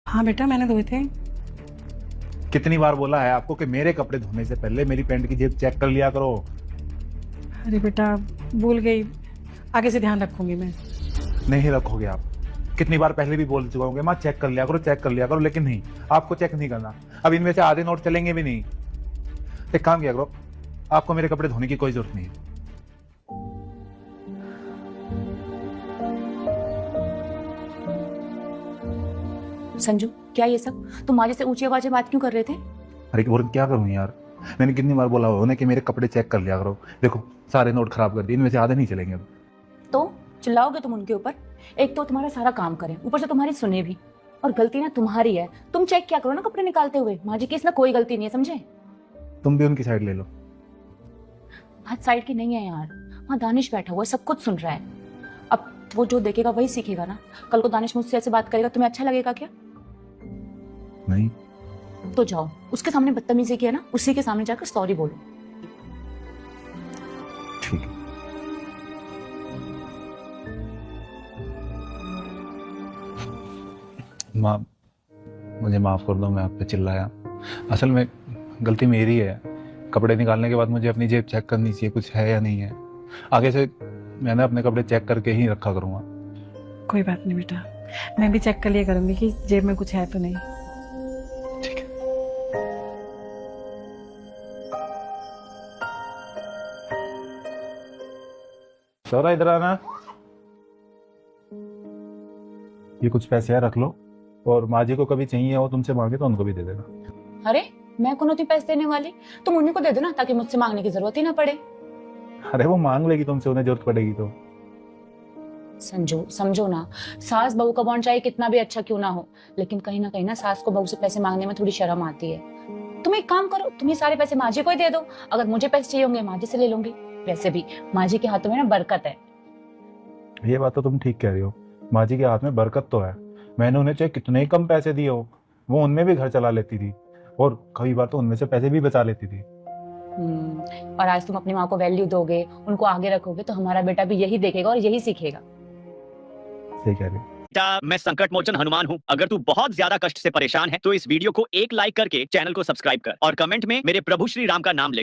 हाँ बेटा, मैंने धोए थे। कितनी बार बोला है आपको कि मेरे कपड़े धोने से पहले मेरी पैंट की जेब चेक कर लिया करो। अरे बेटा, भूल गई, आगे से ध्यान रखूंगी मैं। नहीं रखोगे आप। कितनी बार पहले भी बोल चुका हूँ माँ चेक कर लिया करो, चेक कर लिया करो, लेकिन नहीं, आपको चेक नहीं करना। अब इनमें से आधे नोट चलेंगे भी नहीं। एक काम किया करो, आपको मेरे कपड़े धोने की कोई जरूरत नहीं है। संजू, क्या ये सब? तुम आज से ऊंची आवाज में बात क्यों कर रहे थे? अरे और क्या करूँ यार, मैंने कितनी बार बोला उन्हें कि मेरे कपड़े चेक कर लिया करो। देखो सारे नोट खराब कर दिए, इनमें से आधे नहीं चलेंगे अब। तो चिल्लाओगे तुम उनके ऊपर? एक तो तुम्हारा सारा काम करें, ऊपर से तुम्हारी सुने भी। और गलती ना तुम्हारी है। तुम चेक क्या करो ना कपड़े निकालते हुए। माँ जी की इसमें कोई गलती नहीं है, समझे? तुम भी उनकी साइड ले लो। बात साइड की नहीं है यार। वहाँ दानिश बैठा हुआ है, सब कुछ सुन रहा है। अब वो जो देखेगा वही सीखेगा ना। कल को दानिश मुझसे ऐसे बात करेगा, तुम्हें अच्छा लगेगा क्या? नहीं। तो जाओ, उसके सामने बदतमीजी किया ना, उसी के सामने जाकर सॉरी बोलो। ठीक है। माँ मुझे माफ कर दो, मैं आप पे चिल्लाया। असल में गलती मेरी है। कपड़े निकालने के बाद मुझे अपनी जेब चेक करनी चाहिए कुछ है या नहीं है। आगे से मैंने अपने कपड़े चेक करके ही रखा करूंगा। कोई बात नहीं बेटा, मैं भी चेक कर लिया करूंगी कि जेब में कुछ है तो नहीं। ठीक है। सौरा इधर आना। ये कुछ पैसे है, रख लो, और माँ जी को कभी चाहिए हो तुमसे मांगे तो उनको भी दे देना। अरे मैं कौन होती पैसे देने वाली? तुम उन्हीं को दे दो ना, ताकि मुझसे मांगने की जरूरत ही ना पड़े। अरे वो मांग लेगी तुमसे, उन्हें जरूरत पड़ेगी तो। संजो, समझो ना, सास बहू का बॉन्ड चाहे कितना भी अच्छा क्यों ना हो, लेकिन कहीं ना सास को बहू से पैसे मांगने में थोड़ी शर्म आती है। तुम एक काम करो, तुम ये सारे पैसे माँ जी को ही दे दो। अगर मुझे पैसे चाहिए होंगे माँ जी से ले लूंगी। वैसे भी माँ जी के हाथों में ना बरकत है। ये बात तो तुम ठीक कह रही हो, माँ जी के हाथ में बरकत तो है। मैंने उन्हें चाहे कितने ही कम पैसे दिए हो, वो उनमें भी घर चला लेती थी, और कई बार तो उनमें से पैसे भी बचा लेती थी। और आज तुम अपनी माँ को वैल्यू दोगे, उनको आगे रखोगे, तो हमारा बेटा भी यही देखेगा और यही सीखेगा। सही कह रही हो। बेटा, मैं संकट मोचन हनुमान हूँ। अगर तू बहुत ज्यादा कष्ट से परेशान है तो इस वीडियो को एक लाइक करके चैनल को सब्सक्राइब कर और कमेंट में मेरे प्रभु श्री राम का नाम ले।